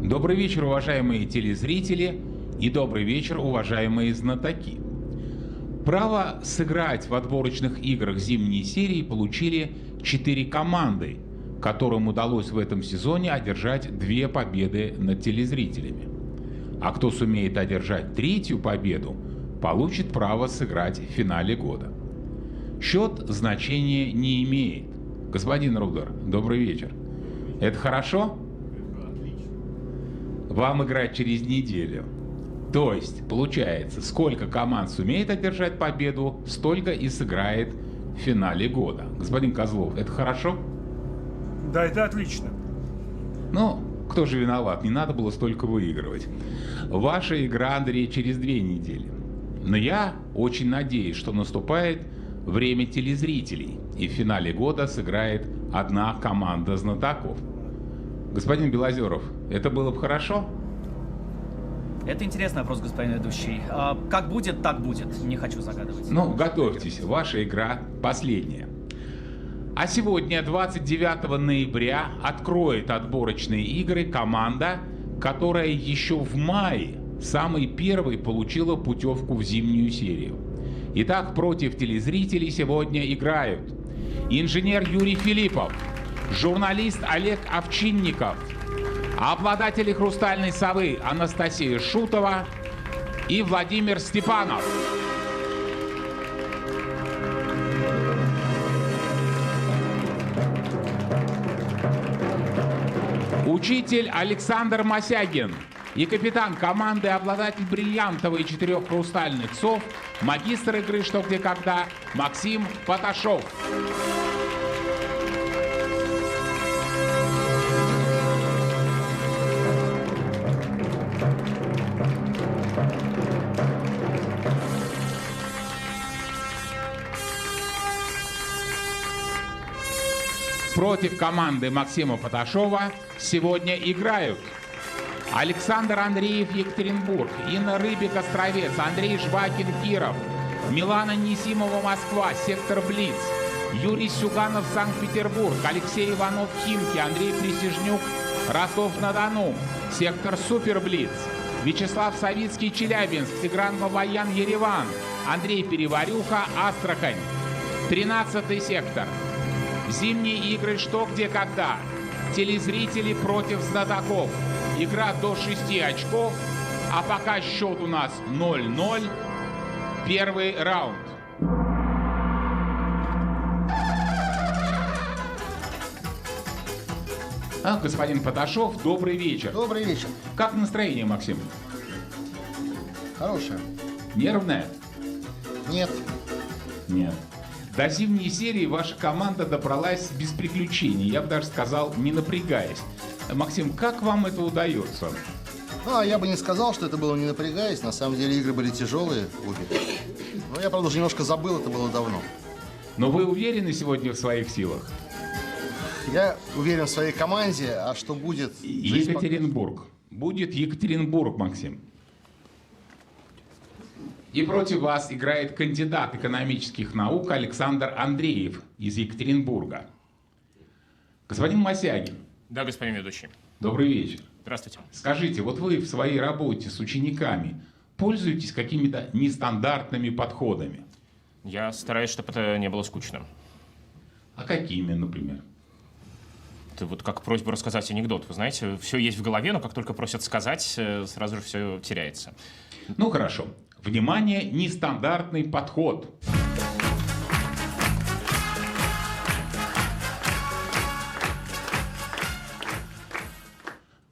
Добрый вечер, уважаемые телезрители, и добрый вечер, уважаемые знатоки. Право сыграть в отборочных играх зимней серии получили 4 команды, которым удалось в этом сезоне одержать 2 победы над телезрителями. А кто сумеет одержать 3-ю победу, получит право сыграть в финале года. Счет значения не имеет. Господин Рудер, добрый вечер. Это хорошо? Вам играть через неделю. То есть, получается, сколько команд сумеет одержать победу, столько и сыграет в финале года. Господин Козлов, это хорошо? Да, это отлично. Ну, кто же виноват? Не надо было столько выигрывать. Ваша игра, Андрей, через 2 недели. Но я очень надеюсь, что наступает время телезрителей, и в финале года сыграет одна команда знатоков. Господин Белозеров, это было бы хорошо? Это интересный вопрос, господин ведущий. Как будет, так будет. Не хочу загадывать. Ну, готовьтесь, ваша игра последняя. А сегодня, 29 ноября, откроет отборочные игры команда, которая еще в мае самой первой получила путевку в зимнюю серию. Итак, против телезрителей сегодня играют инженер Юрий Филиппов, журналист Олег Овчинников, обладатели «Хрустальной совы» Анастасия Шутова и Владимир Степанов. Учитель Александр Мосягин и капитан команды, обладатель бриллиантовой 4 хрустальных сов, магистр игры «Что, где, когда» Максим Поташов. Против команды Максима Поташова сегодня играют Александр Андреев, Екатеринбург, Инна Рыбик, Островец, Андрей Жвакин, Киров, Милана Несимова, Москва, сектор Блиц, Юрий Сюганов, Санкт-Петербург, Алексей Иванов, Химки, Андрей Присяжнюк, Ростов-на-Дону, сектор Супер Блиц, Вячеслав Савицкий, Челябинск, Тигран Бабаян, Ереван, Андрей Переварюха, Астрахань, 13-й сектор. Зимние игры «Что, где, когда». Телезрители против знатоков. Игра до 6 очков, а пока счет у нас 0-0. Первый раунд. Господин Поташов, добрый вечер. Добрый вечер. Как настроение, Максим? Хорошее. Нервное? Нет. Нет. До зимней серии ваша команда добралась без приключений, я бы даже сказал, не напрягаясь. Максим, как вам это удается? Я бы не сказал, что это было не напрягаясь. На самом деле игры были тяжелые обе. Но я, правда, уже немножко забыл, это было давно. Но вы уверены сегодня в своих силах? Я уверен в своей команде, а что будет... Екатеринбург. Будет Екатеринбург, Максим. И против вас играет кандидат экономических наук Александр Андреев из Екатеринбурга. Господин Мосягин. Да, господин ведущий. Добрый вечер. Здравствуйте. Скажите, вот вы в своей работе с учениками пользуетесь какими-то нестандартными подходами? Я стараюсь, чтобы это не было скучно. А какими, например? Это вот как просьба рассказать анекдот. Вы знаете, все есть в голове, но как только просят сказать, сразу же все теряется. Ну хорошо. Внимание, нестандартный подход.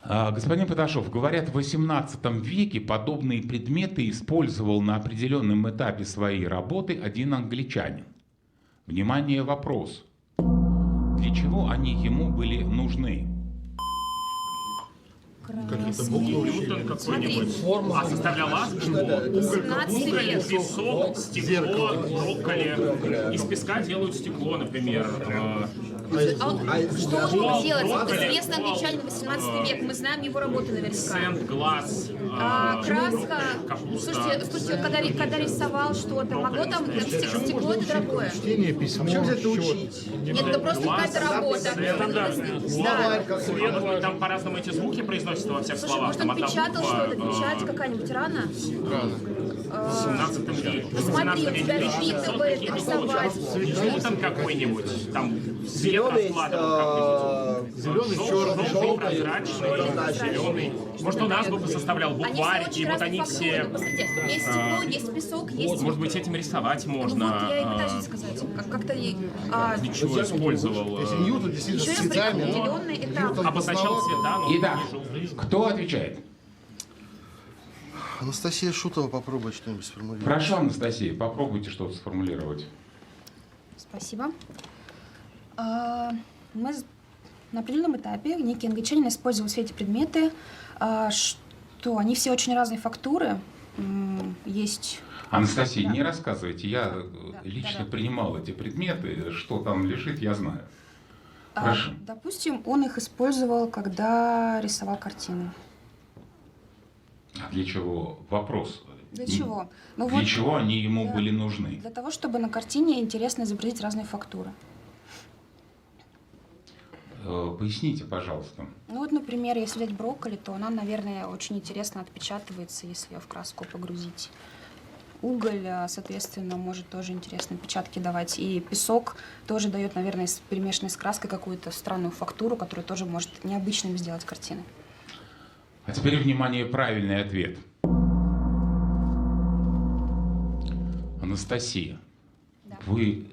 Господин Поташов, говорят, в XVIII веке подобные предметы использовал на определенном этапе своей работы один англичанин. Внимание, вопрос. Для чего они ему были нужны? Какие-то буквы какой-нибудь. А составляла уголь, песок, стекло, брокколи. Из песка делают стекло, например. что он мог делать? Вот известный англичанин 18 век, мы знаем его работы наверняка. Сент-глаз, краска. капуста. Слушайте, когда рисовал что-то, могло там стекло это дорогое? Чтение, письмо, счет. Нет, это просто какая-то работа. Да. Может быть, там по-разному эти звуки произносятся во всех Слушай, словах. может, Там он одна печатал буква, что-то, печать какая-нибудь рано? в 17 веке. В Смотри, 17 у тебя веке впитывает, рисовать. Ньютон какой-нибудь, там свет раскладывал как-нибудь. Зеленый, Желтый, черный. прозрачный, зеленый. Может, у нас бы составлял Они все букварь, очень и вот разной они фактуры. все... Посмотрите, есть стекло, есть песок, есть... Может быть, этим рисовать Ну можно. вот я и пытаюсь сказать. Как-то и... Для чего использовал? Если Ньютон Еще действительно с раз цветами, определенный этап. Ньютон Обозначал цвета, но Итак, не желтый. кто отвечает? Анастасия Шутова, попробуй что-нибудь сформулировать. Прошу, Анастасия, попробуйте что-то сформулировать. Спасибо. Мы на определенном этапе некий англичанин использовал все эти предметы, что они все очень разной фактуры. Есть... Анастасия, Да. не рассказывайте. Я лично да. принимал эти предметы. Что там лежит, я знаю. Прошу. Допустим, он их использовал, когда рисовал картины. А для чего? Вопрос. Для чего? Ну Для вот, чего они ему да. были нужны? Для того, чтобы на картине интересно изобразить разные фактуры. Поясните, пожалуйста. Ну вот, например, если взять брокколи, то она, наверное, очень интересно отпечатывается, если ее в краску погрузить. Уголь, соответственно, может тоже интересные отпечатки давать. И песок тоже дает, наверное, перемешанной с краской какую-то странную фактуру, которая тоже может необычным сделать картины. А теперь, внимание, правильный ответ. Анастасия, Да. вы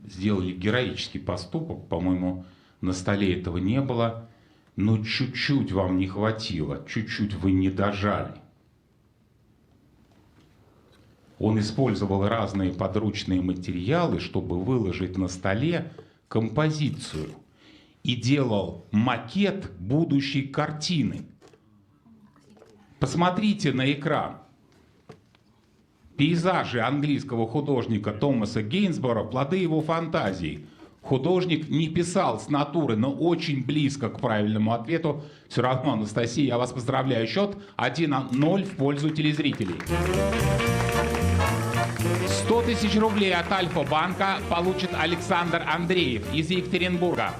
сделали героический поступок, по-моему, на столе этого не было, но чуть-чуть вам не хватило, чуть-чуть вы не дожали. Он использовал разные подручные материалы, чтобы выложить на столе композицию, и делал макет будущей картины. Посмотрите на экран. Пейзажи английского художника Томаса Гейнсбора – плоды его фантазии. Художник не писал с натуры, но очень близко к правильному ответу. Все равно, Анастасия, я вас поздравляю. Счет 1-0 в пользу телезрителей. 100 тысяч рублей от Альфа-банка получит Александр Андреев из Екатеринбурга.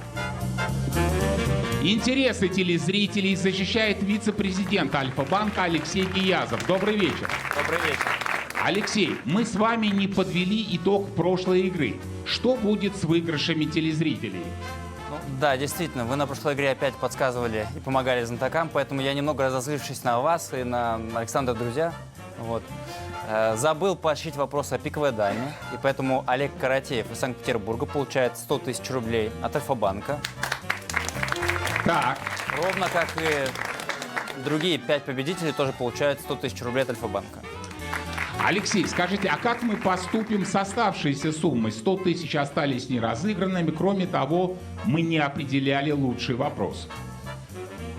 Интересы телезрителей защищает вице-президент Альфа-банка Алексей Гиязов. Добрый вечер. Добрый вечер. Алексей, мы с вами не подвели итог прошлой игры. Что будет с выигрышами телезрителей? Ну, да, действительно, вы на прошлой игре опять подсказывали и помогали знатокам, поэтому я немного разозлившись на вас и на Александра друзья, вот, забыл поощрить вопрос о пиковой даме, и поэтому Олег Каратеев из Санкт-Петербурга получает 100 тысяч рублей от Альфа-банка, Так, ровно как и другие 5 победителей тоже получают 100 тысяч рублей от Альфа-банка. Алексей, скажите, а как мы поступим с оставшейся суммой? 100 тысяч остались неразыгранными. Кроме того, мы не определяли лучший вопрос.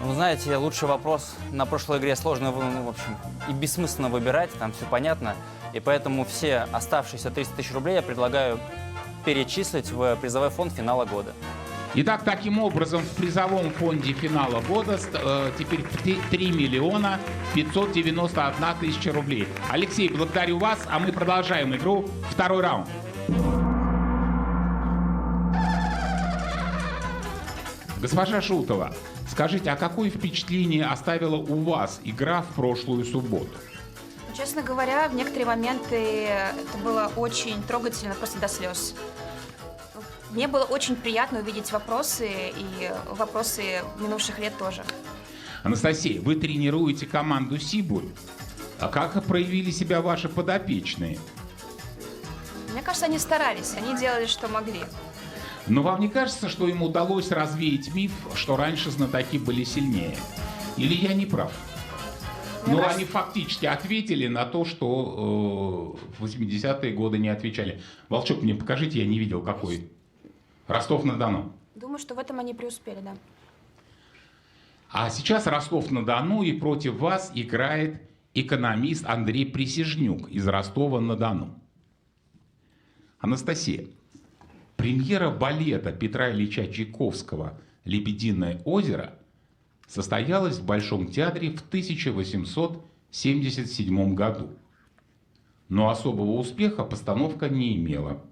Вы знаете, лучший вопрос на прошлой игре сложно, в общем, и бессмысленно выбирать, там все понятно. И поэтому все оставшиеся 300 тысяч рублей я предлагаю перечислить в призовой фонд финала года. Итак, таким образом, в призовом фонде финала года теперь 3 миллиона 591 тысяча рублей. Алексей, благодарю вас, а мы продолжаем игру. Второй раунд. Госпожа Шутова, скажите, а какое впечатление оставила у вас игра в прошлую субботу? Честно говоря, в некоторые моменты это было очень трогательно, просто до слез. Мне было очень приятно увидеть вопросы, и вопросы минувших лет тоже. Анастасия, вы тренируете команду «Сибурь». А как проявили себя ваши подопечные? Мне кажется, они старались, они делали, что могли. Но вам не кажется, что им удалось развеять миф, что раньше знатоки были сильнее? Или я не прав? Мне Но кажется- они фактически ответили на то, что в 80-е годы не отвечали. Волчок, мне покажите, я не видел какой. Ростов-на-Дону. Думаю, что в этом они преуспели, да. А сейчас Ростов-на-Дону, и против вас играет экономист Андрей Присяжнюк из Ростова-на-Дону. Анастасия, премьера балета Петра Ильича Чайковского «Лебединое озеро» состоялась в Большом театре в 1850 1977 году. Но особого успеха постановка не имела.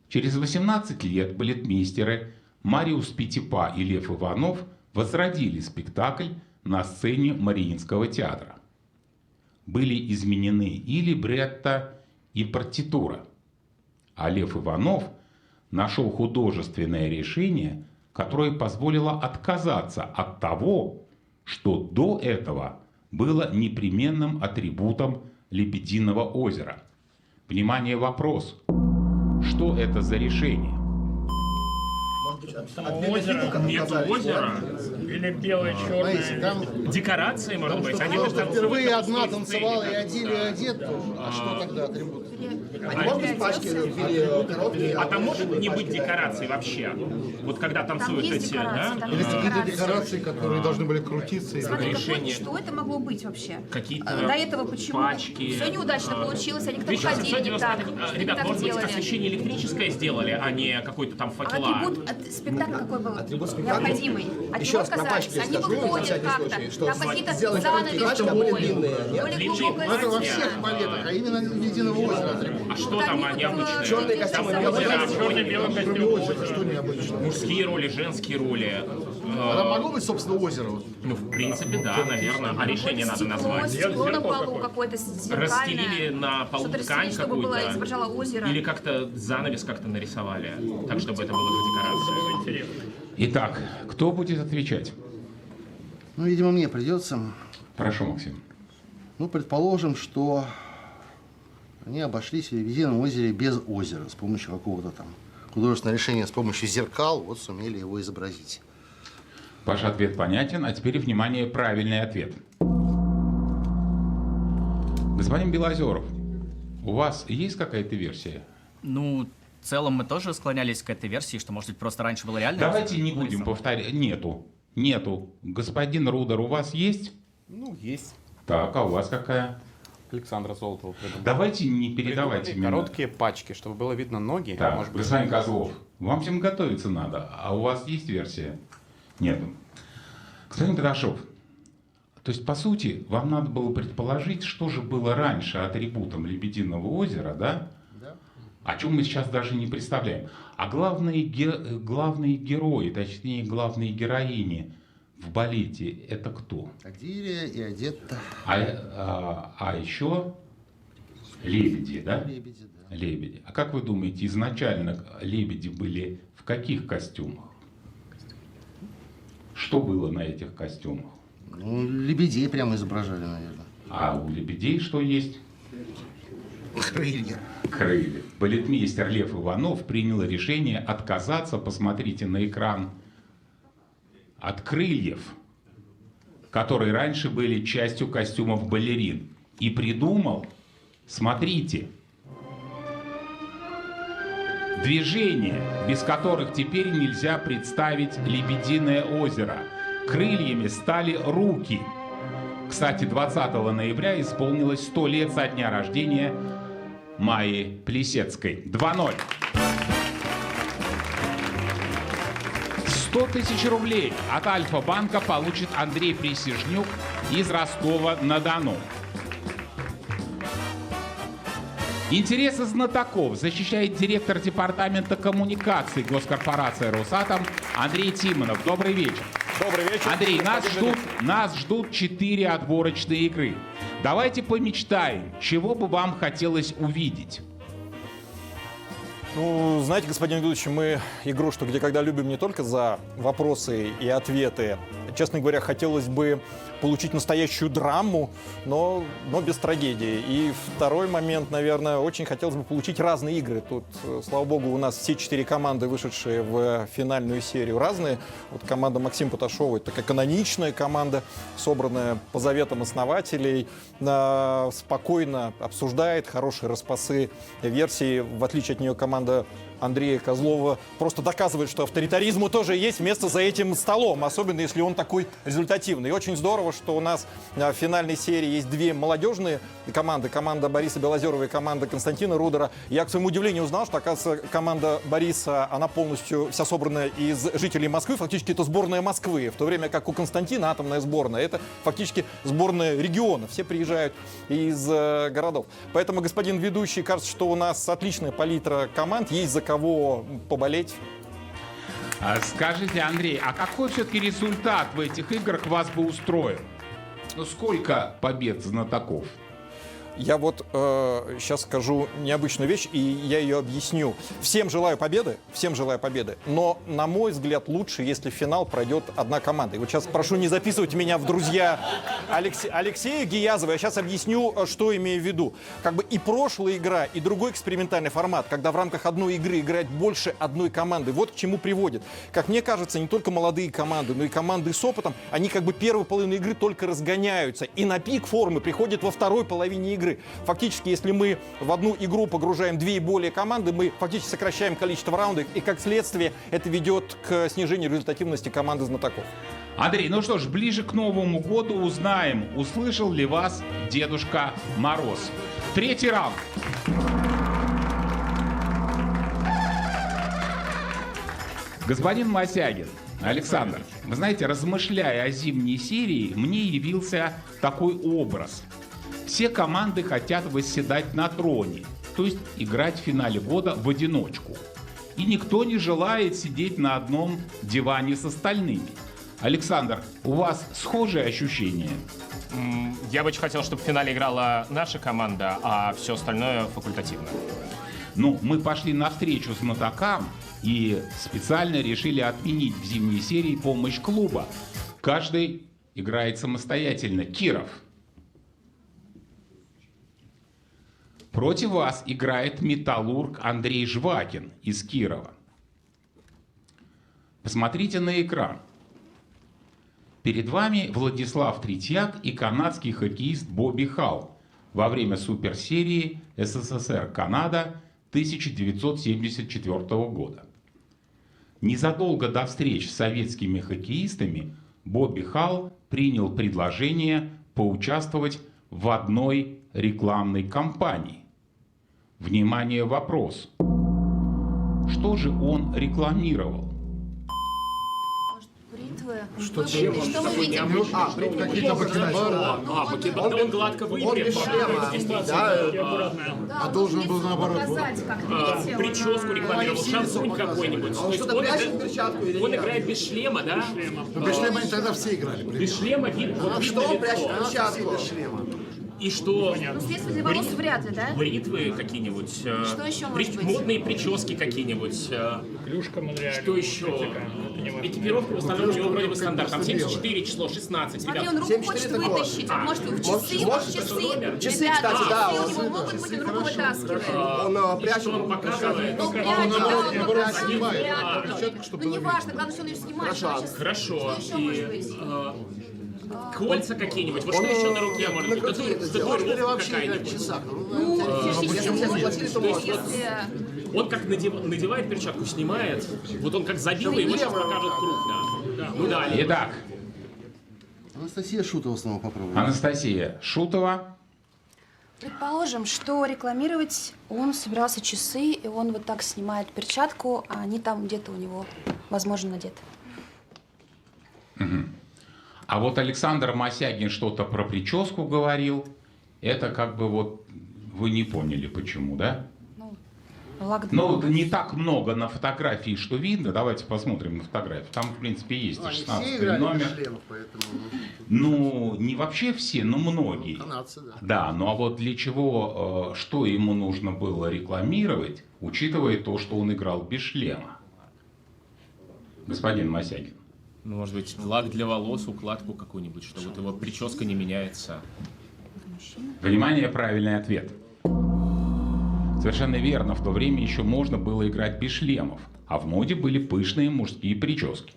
Через 18 лет балетмейстеры Мариус Пятипа и Лев Иванов возродили спектакль на сцене Мариинского театра. Были изменены и либретто, и партитура. А Лев Иванов нашел художественное решение, которое позволило отказаться от того, что до этого было непременным атрибутом «Лебединого озера». Внимание, вопрос. Что это за решение? Нет озера. Или белое, Знаете, черное. там Декорации, может быть. Они просто же впервые одна танцевала и одели, и одет. А что тогда атрибут? А там может не быть декораций вообще? Вот когда Там танцуют есть эти, декорации, да? там Или есть какие-то декорации. декорации, которые должны были крутиться. И... Смотри, решение. что это могло быть вообще? Какие-то До этого почему? пачки. Все неудачно получилось, они к тому ходили не так. 1795. не Ребят, так может быть, делали. освещение электрическое сделали, а не какой-то там А факела? атрибут спектакля какой был? спектакля? Необходимый. От Еще него раз про пачки отказались. Они скажу, на выходят всякий как-то. случай, что Там какие-то сделать занавеси карточки более длинные, нет? более Длиннее. глубокое Ну, это во знание. всех балетах, а именно «Лебединого озера» атрибут. А что там необычное? Черные костюмы, белые Черный, белый Кроме костюм. озера, что необычно? Мужские роли, женские роли. А там могло быть, собственно, озеро? Вот? Ну, в принципе, да, наверное. А решение надо назвать. Стекло на полу какое-то зеркальное. Расстелили на полу Что-то ткань расстелили, чтобы было, какую-то. изображало озеро. Или как-то занавес как-то нарисовали, так, чтобы это было как декорация. Итак, кто будет отвечать? Ну, видимо, мне придется. Прошу, Максим. Ну, предположим, что они обошлись в «Лебедином озере» без озера, с помощью какого-то там художественного решения, с помощью зеркал, вот сумели его изобразить. Ваш ответ понятен, а теперь, внимание, правильный ответ. Господин Белозеров, у вас есть какая-то версия? Ну, в целом мы тоже склонялись к этой версии, что, может быть, просто раньше было реально. Давайте не будем нарисовано. повторять. Нету. Господин Рудер, у вас есть? Ну, есть. Так, а у вас какая? Александра Золотова придумал. Давайте не передавайте Придумали меня. короткие пачки, чтобы было видно ноги. Так, может быть, господин Козлов, вам всем готовиться надо, а у вас есть версия? Нету. Господин Петашов, то есть, по сути, вам надо было предположить, что же было раньше атрибутом «Лебединого озера», да? Да. О чем мы сейчас даже не представляем. А главные герои, точнее, главные героини в балете – это кто? Адилия и Одетта. А еще лебеди, да? Лебеди, да. Лебеди. А как вы думаете, изначально лебеди были в каких костюмах? Что было на этих костюмах? Ну, лебедей прямо изображали, наверное. А у лебедей что есть? Крылья. Крылья. Балетмейстер Лев Иванов принял решение отказаться, посмотрите на экран, от крыльев, которые раньше были частью костюмов балерин. И придумал, смотрите, движения, без которых теперь нельзя представить «Лебединое озеро». Крыльями стали руки. Кстати, 20 ноября исполнилось 100 лет со дня рождения Майи Плисецкой. 2-0. 100 тысяч рублей от Альфа-банка получит Андрей Присяжнюк из Ростова-на-Дону. Интересы знатоков защищает директор департамента коммуникаций госкорпорации «Росатом» Андрей Тимонов. Добрый вечер. Добрый вечер. Андрей, нас ждут 4 отборочные игры. Давайте помечтаем, чего бы вам хотелось увидеть. Ну, знаете, господин ведущий, мы игру «Что, где, когда» любим не только за вопросы и ответы. Честно говоря, хотелось бы получить настоящую драму, но без трагедии. И второй момент, наверное, очень хотелось бы получить разные игры. Тут, слава богу, у нас все 4 команды, вышедшие в финальную серию, разные. Вот команда Максима Паташова — это такая каноничная команда, собранная по заветам основателей, спокойно обсуждает хорошие распасы версии. В отличие от нее команда Андрея Козлова просто доказывает, что авторитаризму тоже есть место за этим столом, особенно если он такой результативный. И очень здорово, того, что у нас в финальной серии есть две молодежные команды. Команда Бориса Белозерова и команда Константина Рудера. Я, к своему удивлению, узнал, что, оказывается, команда Бориса, она полностью вся собрана из жителей Москвы. Фактически это сборная Москвы. В то время как у Константина атомная сборная. Это фактически сборная региона. Все приезжают из городов. Поэтому, господин ведущий, кажется, что у нас отличная палитра команд. Есть за кого поболеть. Скажите, Андрей, а какой все-таки результат в этих играх вас бы устроил? Ну, сколько побед знатоков? Я вот сейчас скажу необычную вещь, и я ее объясню. Всем желаю победы, но, на мой взгляд, лучше, если в финал пройдет одна команда. И вот сейчас прошу не записывать меня в друзья Алексея Гиязова. Я сейчас объясню, что имею в виду. Как бы и прошлая игра, и другой экспериментальный формат, когда в рамках одной игры играет больше одной команды, вот к чему приводит. Как мне кажется, не только молодые команды, но и команды с опытом, они как бы первую половину игры только разгоняются. И на пик формы приходит во второй половине игры. Фактически, если мы в одну игру погружаем две и более команды, мы фактически сокращаем количество раундов, и как следствие это ведет к снижению результативности команды знатоков. Андрей, ну что ж, ближе к Новому году узнаем, услышал ли вас Дедушка Мороз. Третий раунд. Господин Мосягин, Александр, вы знаете, размышляя о зимней серии, мне явился такой образ. Все команды хотят восседать на троне, то есть играть в финале года в одиночку. И никто не желает сидеть на одном диване с остальными. Александр, у вас схожие ощущения? Я бы очень хотел, чтобы в финале играла наша команда, а все остальное факультативно. Ну, мы пошли навстречу знатокам и специально решили отменить в зимней серии помощь клуба. Каждый играет самостоятельно. Киров. Против вас играет металлург Андрей Жвакин из Кирова. Посмотрите на экран. Перед вами Владислав Третьяк и канадский хоккеист Бобби Халл во время суперсерии СССР-Канада 1974 года. Незадолго до встреч с советскими хоккеистами Бобби Халл принял предложение поучаствовать в одной рекламной кампании. Внимание, вопрос. Что же он рекламировал? Бритвы. Что Что мы видим? какие-то покидалы. Он гладко выбрит. А должен был наоборот. Показать, как видите, Прическу рекламировал, шансонь какой-нибудь. То есть он играет без шлема, да? Без шлема они тогда все играли. Без шлема видно. Что он прячет перчатку без шлема? И что? Ну, средства для волос вряд ли, да? Бритвы какие-нибудь. Что еще может быть? Модные прически какие-нибудь. Клюшка мудряет. Что еще? Экипировка в основном у него вроде бы стандарт. Там 74, число 16. Смотри, Ребят, он руку хочет вытащить, он может в часы. Часы, Ребята, кстати, да, часы у он него могут быть, он руку вытаскивает. Он прячет. он показывает. Ну, наоборот, прячет, снимает. прячет. Перчатку, чтобы Ну, было неважно, главное, что он ее снимает. Хорошо. Что еще может быть? Кольца какие-нибудь. Вот что еще на руке может быть? Татуировка какая-нибудь. Он как надевает перчатку, снимает. Вот он как забил, и его сейчас покажет крупно. Ну далее. Итак, Анастасия Шутова снова попробуем. Анастасия Шутова. Предположим, что рекламировать он собирался часы, и он вот так снимает перчатку, а они там где-то у него, возможно, надеты. А вот Александр Мосягин что-то про прическу говорил. Это как бы вот вы не поняли, почему, да? Ну, не так много на фотографии, что видно. Давайте посмотрим на фотографию. Там, в принципе, есть 16 номер. Ну, не вообще все, но многие. Канадцы, да. Да, ну а вот для чего, что ему нужно было рекламировать, учитывая то, что он играл без шлема? Господин Мосягин. Ну, может быть, лак для волос, укладку какую-нибудь, что вот его прическа не меняется. Внимание, правильный ответ. Совершенно верно, в то время еще можно было играть без шлемов, а в моде были пышные мужские прически.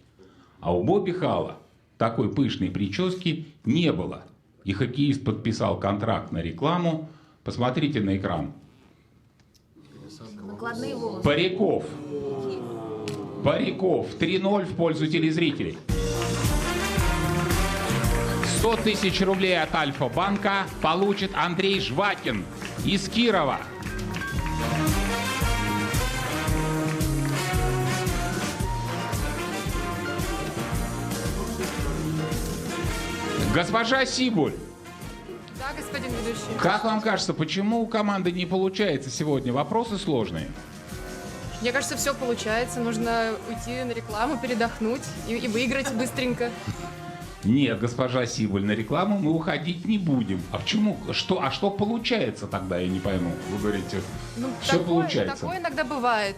А у Бобби Халла такой пышной прически не было. И хоккеист подписал контракт на рекламу. Посмотрите на экран. Накладные волосы. Париков. Париков. 3-0 в пользу телезрителей. 100 тысяч рублей от Альфа-банка получит Андрей Жвакин из Кирова. Госпожа Сибуль, Да, господин ведущий. как вам кажется, почему у команды не получается сегодня? Вопросы сложные. Мне кажется, все получается. Нужно уйти на рекламу, передохнуть и выиграть быстренько. Нет, госпожа Сибуль, на рекламу мы уходить не будем. А почему? Что получается тогда, я не пойму. Вы говорите, все получается. Такое иногда бывает.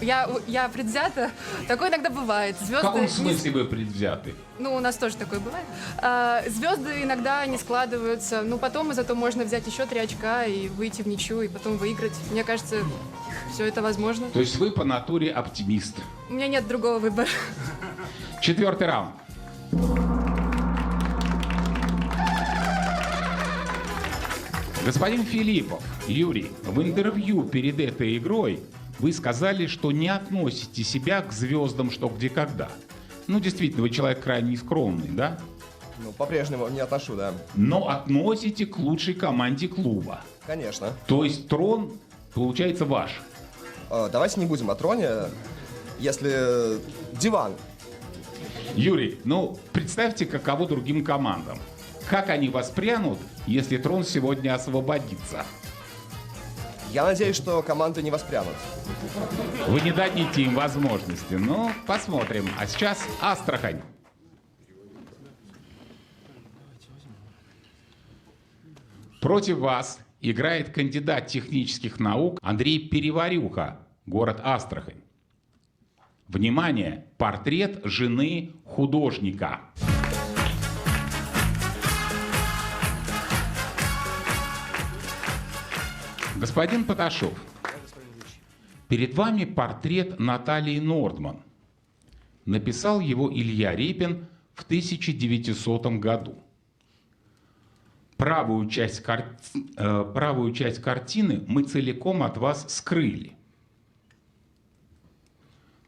Я предвзята. Такое иногда бывает. В Звезды каком смысле вы предвзяты? Ну, у нас тоже такое бывает. Звезды иногда не складываются. Ну, потом зато можно взять еще 3 очка и выйти в ничью, и потом выиграть. Мне кажется, все это возможно. То есть вы по натуре оптимист. У меня нет другого выбора. 4-й раунд. Господин Филиппов, Юрий, в интервью перед этой игрой вы сказали, что не относите себя к звездам «Что, где, когда». Ну, действительно, вы человек крайне скромный, да? Ну, по-прежнему не отношу, да. Но относите к лучшей команде клуба. Конечно. То есть трон, получается, ваш. Давайте не будем о троне, если диван. Юрий, ну, представьте, каково другим командам. Как они воспрянут, если трон сегодня освободится? Я надеюсь, что команды не воспрянут. Вы не дадите им возможности. Ну, посмотрим. А сейчас Астрахань. Против вас играет кандидат технических наук Андрей Переварюха, город Астрахань. Внимание! Портрет жены художника. Господин Поташов, перед вами портрет Натальи Нордман. Написал его Илья Репин в 1900 году. Правую часть картины мы целиком от вас скрыли.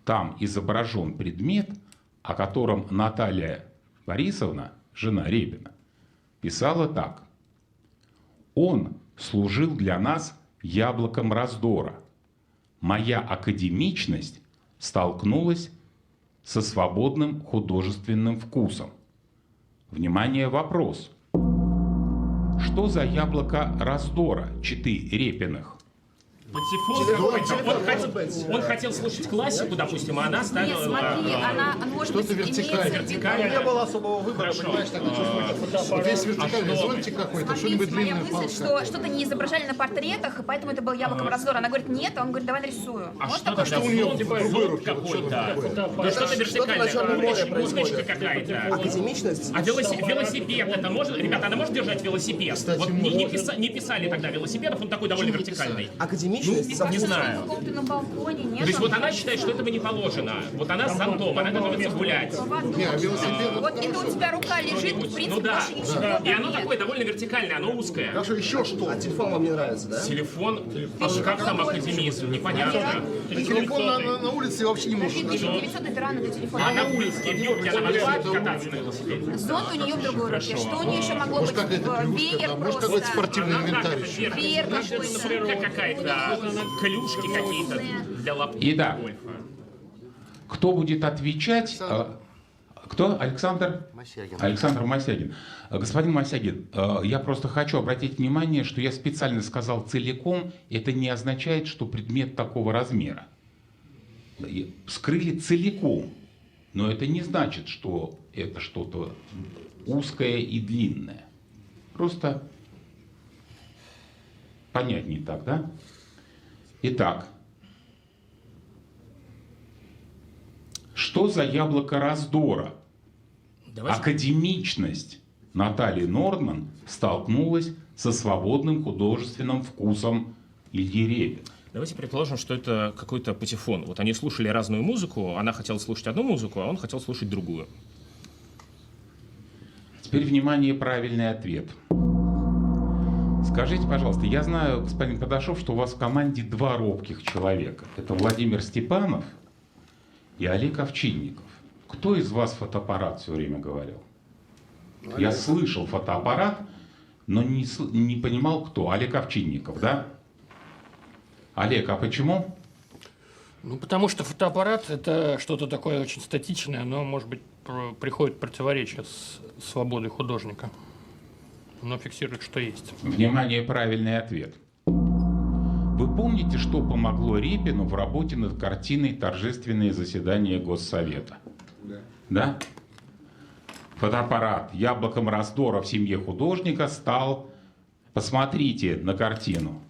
Там изображен предмет, о котором Наталья Борисовна, жена Репина, писала так. Он служил для нас яблоком раздора. Моя академичность столкнулась со свободным художественным вкусом. Внимание, вопрос. Что за яблоко раздора читы Репиных? Патефон. Он хотел слушать классику, допустим, а она ставила... Нет, смотри, она может быть вертикально. Не было особого выбора, понимаешь, так вот есть вертикальный зонтик какой-то, что-нибудь моя длинное. мысль, что что-то не изображали на портретах, и поэтому это был яблоком раздора. Она говорит, нет, а он говорит, давай нарисую. А Вот что такое, тогда? у неё в Типа другой зонт руке, какой-то. вот Ну что-то вертикальное. происходит. Удочка какая-то. Академичность? А велосипед это можно? Ребята, она может держать велосипед? Вот не писали тогда велосипедов, он такой довольно вертикальный. Академичность? Не знаю. каком-то на балконе, нет? То есть вот она считает, что этого не положено. Вот она с зонтом, она готовится гулять. Не, а велосипед... Вот это у тебя рука лежит, в принципе, Ну да. больше ничего И оно нет. такое довольно вертикальное, оно узкое. Хорошо, еще что? А телефон вам не нравится, да? Телефон, а как там академизм, непонятно. Телефон на улице вообще не может. 900 это рано для телефона. А на улице в юбке она могла кататься на велосипеде? Зонт у нее в другой руке. Что у нее еще могло быть? Веер Может, какой-то просто. спортивный инвентарь еще. Веер какой-то. Например, какая-то клюшки какие-то для лапки Итак, гольфа. кто будет отвечать? Кто? Александр? Мосягин. Александр Мосягин. Господин Мосягин, я просто хочу обратить внимание, что я специально сказал целиком, это не означает, что предмет такого размера. Скрыли целиком, но это не значит, что это что-то узкое и длинное. Просто понятнее так, да? Итак, что за яблоко раздора? Академичность Натальи Нордман столкнулась со свободным художественным вкусом Ильи Репина. Давайте предположим, что это какой-то патефон. Вот они слушали разную музыку, она хотела слушать одну музыку, а он хотел слушать другую. Теперь, внимание, правильный ответ. Скажите, пожалуйста, я знаю, господин Подашов, что у вас в команде 2 робких человека. Это Владимир Степанов и Олег Овчинников. Кто из вас фотоаппарат все время говорил? Я слышал фотоаппарат, но не понимал, кто. Олег Овчинников, да? Олег, а почему? Ну, потому что фотоаппарат – это что-то такое очень статичное, но, может быть, приходит в противоречие с свободой художника. Оно фиксирует, что есть. Внимание, правильный ответ. Вы помните, что помогло Репину в работе над картиной «Торжественные заседания Госсовета»? Да? Фотоаппарат «Яблоком раздора в семье художника» стал, посмотрите на картину,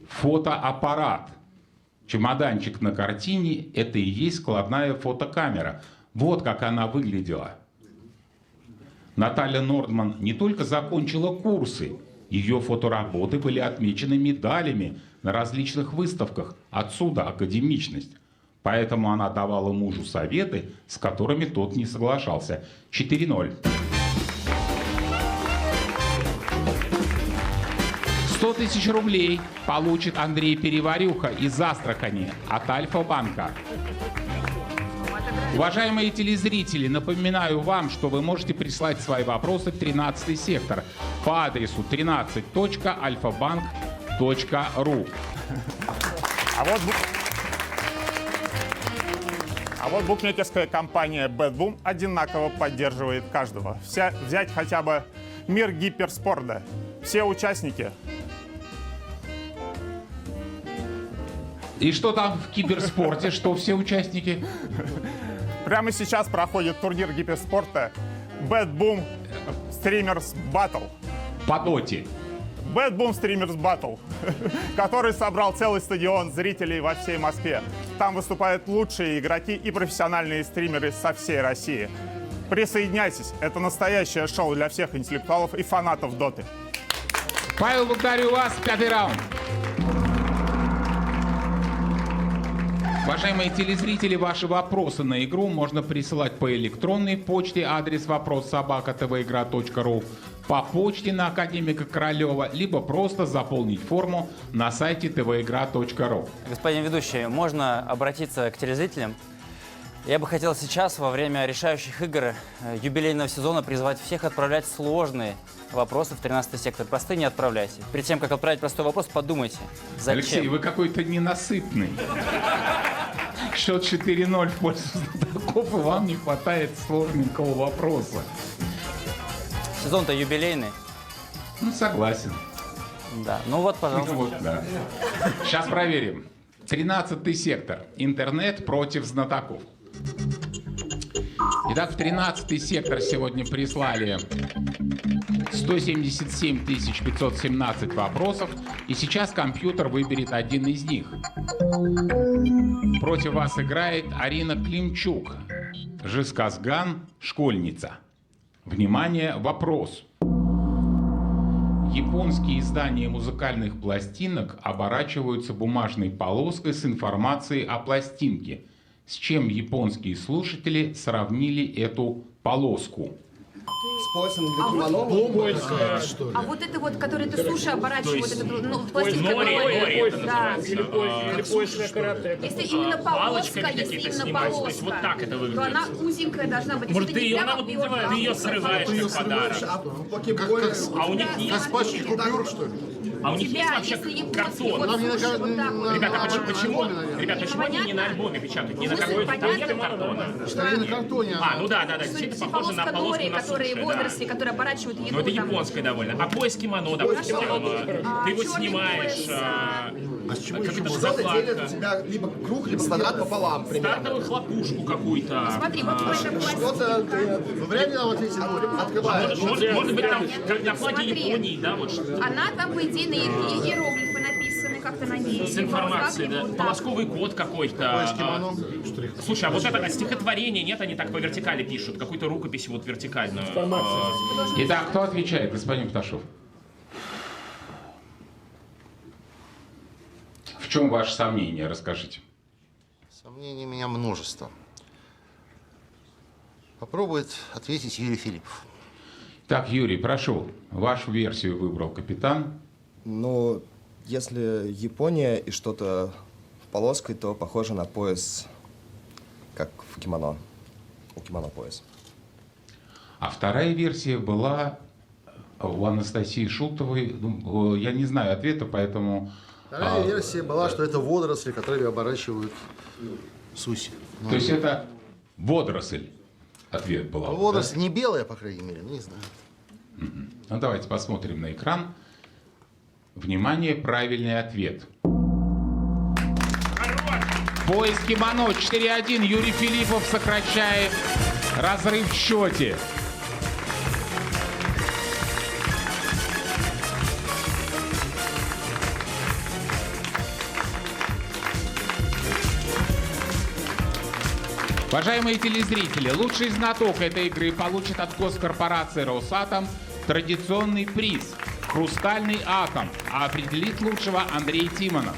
фотоаппарат. Чемоданчик на картине – это и есть складная фотокамера. Вот как она выглядела. Наталья Нордман не только закончила курсы, ее фотоработы были отмечены медалями на различных выставках. Отсюда академичность. Поэтому она давала мужу советы, с которыми тот не соглашался. 4-0. 100 тысяч рублей получит Андрей Переварюха из Астрахани от Альфа-банка. Уважаемые телезрители, напоминаю вам, что вы можете прислать свои вопросы в 13 сектор по адресу 13.alfabank.ru. А вот букмекерская компания BetBoom одинаково поддерживает каждого. Взять хотя бы мир гиперспорта. Все участники. И что там в киберспорте? Что все участники? Прямо сейчас проходит турнир гиперспорта BetBoom Streamers Battle. По доте. BetBoom Streamers Battle, который собрал целый стадион зрителей во всей Москве. Там выступают лучшие игроки и профессиональные стримеры со всей России. Присоединяйтесь, это настоящее шоу для всех интеллектуалов и фанатов доты. Павел, благодарю вас. 5-й раунд. Уважаемые телезрители, ваши вопросы на игру можно присылать по электронной почте, адрес вопрос@tvigra.ru, по почте на Академика Королева, либо просто заполнить форму на сайте tvigra.ru. Господин ведущий, можно обратиться к телезрителям? Я бы хотел сейчас, во время решающих игр юбилейного сезона, призвать всех отправлять сложные вопросы в 13 сектор. Простые не отправляйте. Перед тем, как отправить простой вопрос, подумайте, зачем. Алексей, вы какой-то ненасытный. Счет 4-0 в пользу знатоков, и вам не хватает сложненького вопроса. Сезон-то юбилейный. Ну, согласен. Да, ну вот, пожалуйста. Ну, вот, да. Сейчас проверим. 13-й сектор. Интернет против знатоков. Итак, в 13-й сектор сегодня прислали 177 517 вопросов, и сейчас компьютер выберет один из них. Против вас играет Арина Климчук, Жесказган, школьница. Внимание, вопрос. Японские издания музыкальных пластинок оборачиваются бумажной полоской с информацией о пластинке. С чем японские слушатели сравнили эту полоску? С поясом для кимоно? А вот это вот, который ты суши оборачиваешь, вот это, ну, пластинка. Да. Или пояс для карате. Если именно полоска, если именно полоска, вот так это то выглядит. она узенькая должна быть. Может, Если ты не ее, прямо она вот бьёшь, ты ее срываешь как подарок. А у них нет. Как с пачки купюр, что ли? А у них есть вообще картон. Ребята, почему они не на альбоме печатают? Не на какой-то там нет картона? Что они на картоне. А, ну да, действительно похоже на полоску на которые суши, водоросли, которые оборачивают еду. Ну это японское довольно. А пояс кимоно, допустим, ты его снимаешь. А с чего как еще это что-то закладка? делят у тебя либо круг, либо квадрат пополам, примерно. Стартовую хлопушку какую-то. Смотри, вот в этом Что-то ты вряд ли вот эти открываешь. Может быть там, как на флаге Смотри. Японии, да, вот что-то. Она там, по идее, на иероглифы написаны как-то на ней. С информацией, да. Полосковый код какой-то. Слушай, а вот это стихотворение, нет, они так по вертикали пишут, какую-то рукопись вот вертикальную. Итак, кто отвечает, господин Пташов? В чем ваше сомнение? Расскажите. Сомнений у меня множество. Попробует ответить Юрий Филиппов. Так, Юрий, прошу. Вашу версию выбрал капитан. Ну, если Япония и что-то в полоской, то похоже на пояс, как в кимоно. У кимоно пояс. А вторая версия была у Анастасии Шутовой. Ну, я не знаю ответа, поэтому... Вторая версия была, что это водоросли, которые оборачивают суси. То есть это водоросль? Ответ был. Водоросль, да? Не белая, по крайней мере, не знаю. Ну, давайте посмотрим на экран. Внимание, правильный ответ. Поиск кимоно 4-1. Юрий Филиппов сокращает разрыв в счете. Уважаемые телезрители, лучший знаток этой игры получит от госкорпорации «Росатом» традиционный приз – хрустальный атом, а определит лучшего Андрей Тимонов.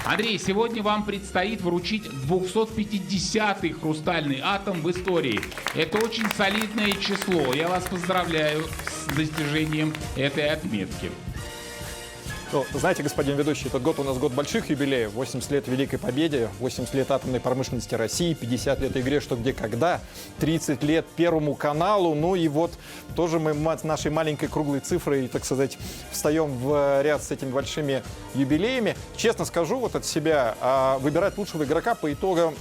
Андрей, сегодня вам предстоит вручить 250-й хрустальный атом в истории. Это очень солидное число. Я вас поздравляю с достижением этой отметки. Ну, знаете, господин ведущий, этот год у нас год больших юбилеев. 80 лет Великой Победе, 80 лет атомной промышленности России, 50 лет игре «Что, где, когда», 30 лет Первому каналу. Ну и вот тоже мы с нашей маленькой круглой цифрой, так сказать, встаем в ряд с этими большими юбилеями. Честно скажу, вот от себя, выбирать лучшего игрока по итогам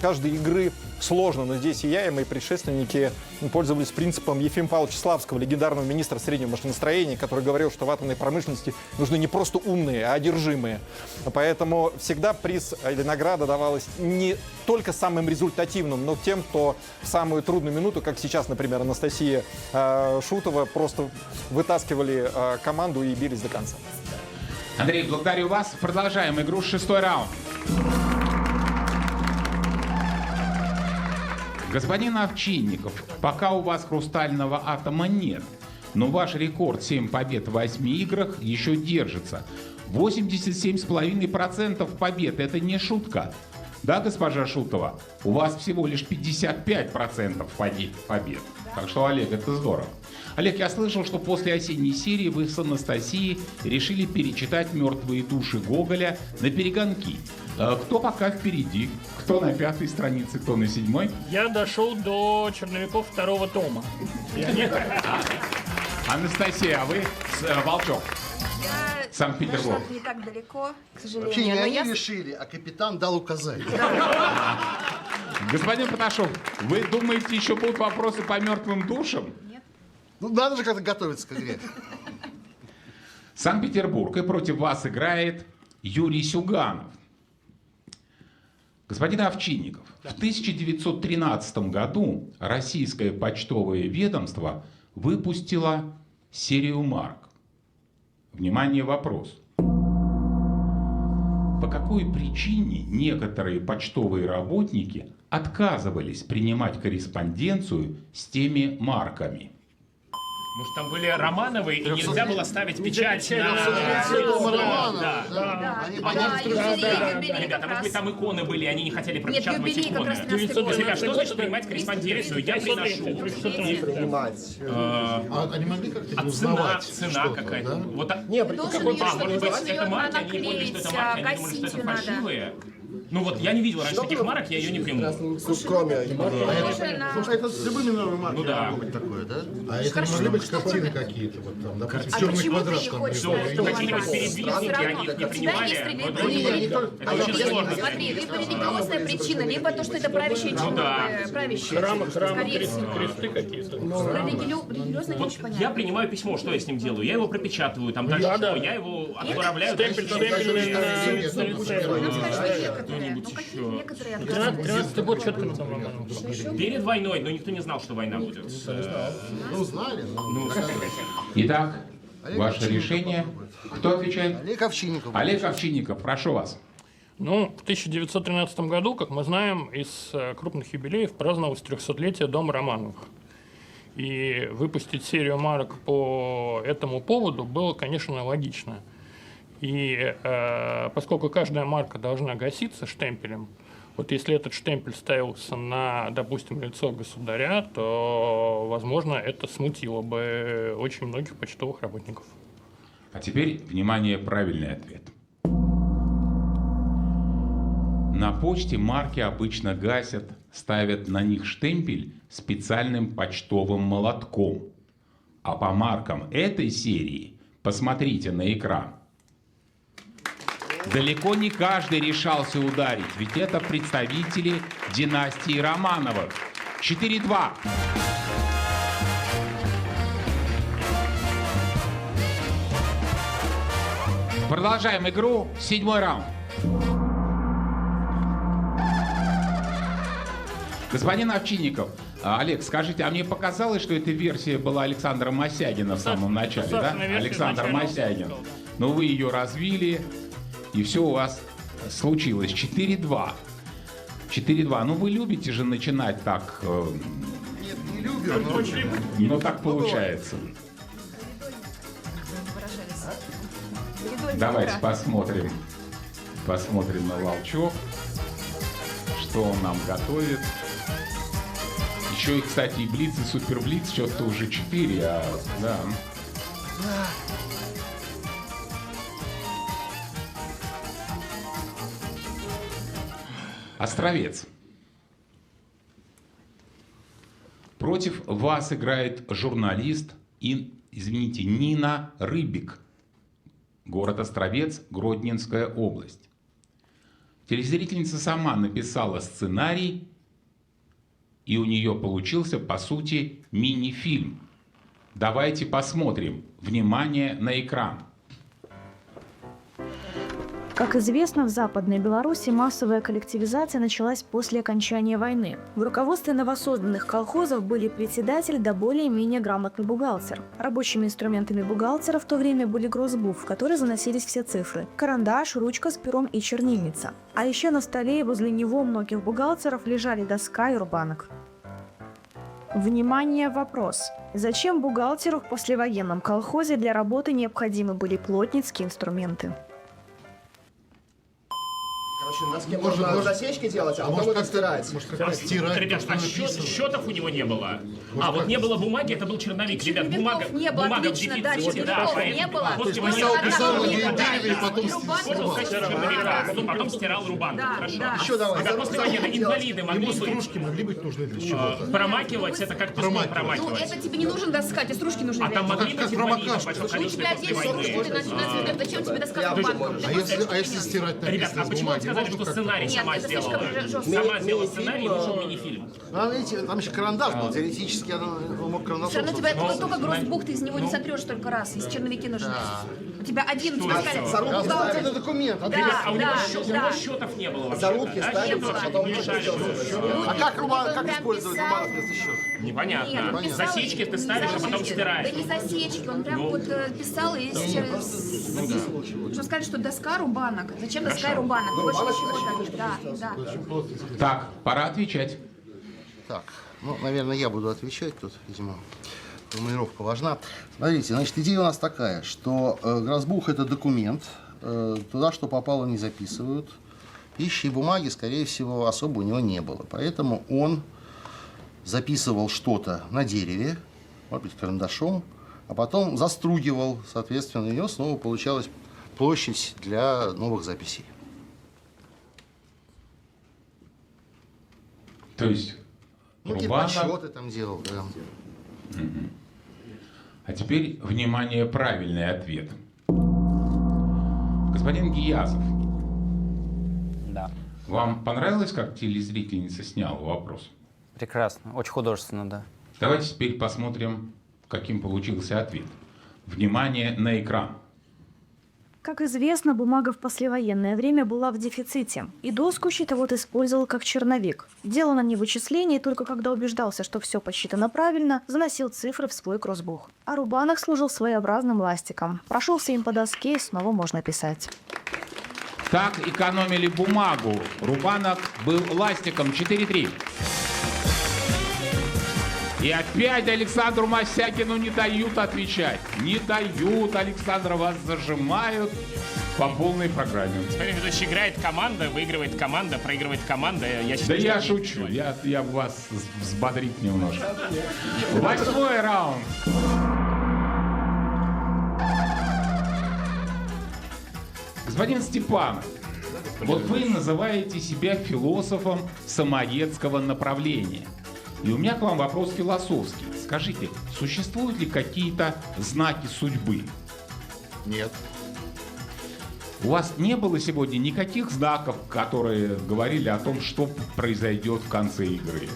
каждой игры сложно, но здесь и я, и мои предшественники пользовались принципом Ефима Павловича Славского, легендарного министра среднего машиностроения, который говорил, что в атомной промышленности нужны не просто умные, а одержимые. Поэтому всегда приз или награда давалась не только самым результативным, но тем, кто в самую трудную минуту, как сейчас, например, Анастасия Шутова, просто вытаскивали команду и бились до конца. Андрей, благодарю вас. Продолжаем игру. 6-й раунд. Господин Овчинников, пока у вас хрустального атома нет, но ваш рекорд 7 побед в 8 играх еще держится. 87,5% побед – это не шутка. Да, госпожа Шутова? У вас всего лишь 55% побед. Так что, Олег, это здорово. Олег, я слышал, что после осенней серии вы с Анастасией решили перечитать «Мертвые души» Гоголя на перегонки. Кто пока впереди? Кто на 5-й странице, кто на 7-й? Я дошел до черновиков 2-го тома. Анастасия, а вы Волчок? Санкт-Петербург. Дошла не так далеко, к сожалению. Вообще не они решили, а капитан дал указание. Господин Паташов, вы думаете, еще будут вопросы по мертвым душам? Нет. Ну, надо же как-то готовиться к игре. Санкт-Петербург, и против вас играет Юрий Сюганов. Господин Овчинников, в 1913 году российское почтовое ведомство выпустило серию марок. Внимание, вопрос. По какой причине некоторые почтовые работники отказывались принимать корреспонденцию с теми марками? Может, там были Романовы, и нельзя было ставить печать на... Ребята, может быть, там иконы были, они не хотели пропечатывать иконы. Ребята, что значит принимать корреспонденцию? Я приношу. Они могли как-то не узнавать? Цена какая-то. Нет, может быть, это марки, они не поняли, что это марки, они думали, что это фальшивые. Ну вот, я не видел раньше таких марок, я ее не приму. Кроме... Слушай, это с любыми новыми марками Ну да. может быть такое, да? А это не могли быть картины какие-то, вот там, допустим, черный квадрат там. Какие-нибудь передвижники, они их не принимали. Это очень сложно. Смотри, либо религиозная причина, либо то, что это правящая чиновная, правящая. Скорее всего. Кресты какие-то. Религиозная не Вот очень понятно. я принимаю письмо, что я с ним делаю? Я его пропечатываю, там дальше что? Я его отправляю. Штемпель на лице. Нам скажут, что некоторые. Ну какие некоторые отказываются? 13-й год, что ты там, Романов? Перед войной, но никто не знал, что война будет. Ну, знали. Итак, ваше решение. Кто отвечает? Олег Овчинников. Олег Овчинников, прошу вас. Ну, в 1913 году, как мы знаем, из крупных юбилеев праздновалось 300-летие Дома Романовых. И выпустить серию марок по этому поводу было, конечно, логично. И поскольку каждая марка должна гаситься штемпелем, вот если этот штемпель ставился на, допустим, лицо государя, то, возможно, это смутило бы очень многих почтовых работников. А теперь, внимание, правильный ответ. На почте марки обычно гасят ставят на них штемпель специальным почтовым молотком. А по маркам этой серии посмотрите на экран. Далеко не каждый решался ударить, ведь это представители династии Романовых. 4-2. Продолжаем игру. 7-й раунд. Господин Овчинников, Олег, скажите, а мне показалось, что эта версия была Александра Мосягина в самом начале, да? Александр Мосягин. Но вы ее развили, и все у вас случилось. 4-2. 4-2. Ну, вы любите же начинать так... Нет, не любим, но так получается. Давайте посмотрим. Посмотрим на волчок, что он нам готовит. Еще и, кстати, и блиц, и суперблиц, что-то уже 4, да. Островец. Против вас играет журналист, Нина Рыбик. Город Островец, Гродненская область. Телезрительница сама написала сценарий, и у нее получился, по сути, мини-фильм. Давайте посмотрим. Внимание на экран. Как известно, в Западной Беларуси массовая коллективизация началась после окончания войны. В руководстве новосозданных колхозов были председатель да более-менее грамотный бухгалтер. Рабочими инструментами бухгалтера в то время были гроссбух, в который заносились все цифры, карандаш, ручка с пером и чернильница. А еще на столе и возле него у многих бухгалтеров лежали доска и рубанок. Внимание, вопрос. Зачем бухгалтеру в послевоенном колхозе для работы необходимы были плотницкие инструменты? Короче, на доске можно засечки делать, а потом это стирается. Ребят, а счетов у него не было. А вот не было бумаги, это был черновик. Ребят, бумага не было, бумага в отлично, дефиците. да, черновиков не было. Потом стирал рубанку. Хорошо. Еще давай. Ребят, послевоенные инвалиды могли бы... Стружки могли быть нужны для чего-то. Промакивать, это как песком Ну, промакивать. это тебе не нужно доска, тебе стружки нужны. А там могли быть инвалиды большое У количество тебя после здесь стружки, ты войны? зачем тебе доска в банку? А если стирать Ребят, а почему вы сказали, что сценарий сама сделала? Сама сделала сценарий, вышел мини-фильм. Ну, видите, там еще карандаш был, теоретически он мог карандаш. Все равно тебя только гроссбух, ты из него не сотрешь только раз, из черновики нужны. У тебя один, тебе сказали, Это документ. Ребят, а у него счетов не было вообще. Зарубки ставятся, потом А как использовать бумагу вместо счета? Непонятно. Засечки ты ставишь, а потом стираешь. Да не засечки, он прям вот писал и что сказали, что доска рубанок. Зачем доска и рубанок? Больше ничего там. Да. Так, пора отвечать. Так, ну, наверное, я буду отвечать тут, видимо. Формулировка важна. Смотрите, значит, идея у нас такая, что гроссбух – это документ, туда, что попало, не записывают. Пищи и бумаги, скорее всего, особо у него не было. Поэтому он записывал что-то на дереве, может быть, карандашом, а потом застругивал, соответственно, у него снова получалась площадь для новых записей. То есть какие-то подсчеты там делал, да. А теперь, внимание, правильный ответ. Господин Гиязов. Да. Вам понравилось, как телезрительница сняла вопрос? Прекрасно. Очень художественно, да. Давайте теперь посмотрим, каким получился ответ. Внимание на экран. Как известно, бумага в послевоенное время была в дефиците, и доску счетовод использовал как черновик. Делал на ней вычисления, и только когда убеждался, что все посчитано правильно, заносил цифры в свой кроссбух. А рубанок служил своеобразным ластиком. Прошелся им по доске, и снова можно писать. Так экономили бумагу. Рубанок был ластиком. 4-3. И опять Александру Мосягину не дают отвечать. Не дают, Александра, вас зажимают по полной программе. Господин ведущий, играет команда, выигрывает команда, проигрывает команда. Я Да я шучу, я вас взбодрить немножко. 8-й раунд. Господин Степанов, что ли? Вот вы называете себя философом самоедского направления. И у меня к вам вопрос философский. Скажите, существуют ли какие-то знаки судьбы? Нет. У вас не было сегодня никаких знаков, которые говорили о том, что произойдет в конце игры?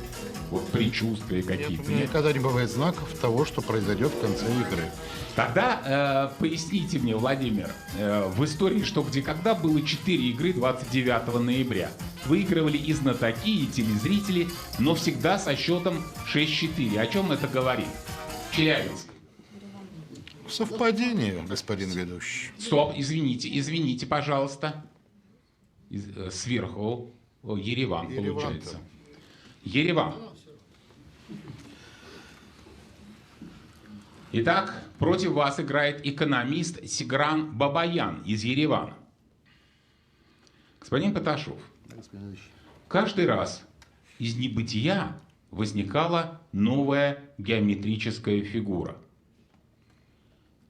Вот предчувствия какие-то? Нет? Никогда не бывает знаков того, что произойдет в конце игры. Тогда поясните мне, Владимир, в истории «Что, где, когда» было 4 игры 29 ноября. Выигрывали и знатоки, и телезрители, но всегда со счетом 6-4. О чем это говорит? Челябинск. Совпадение, господин ведущий. Стоп, извините, пожалуйста. Сверху Ереван, получается. Ереван. Итак, против вас играет экономист Сигран Бабаян из Еревана. Господин Паташов, каждый раз из небытия возникала новая геометрическая фигура.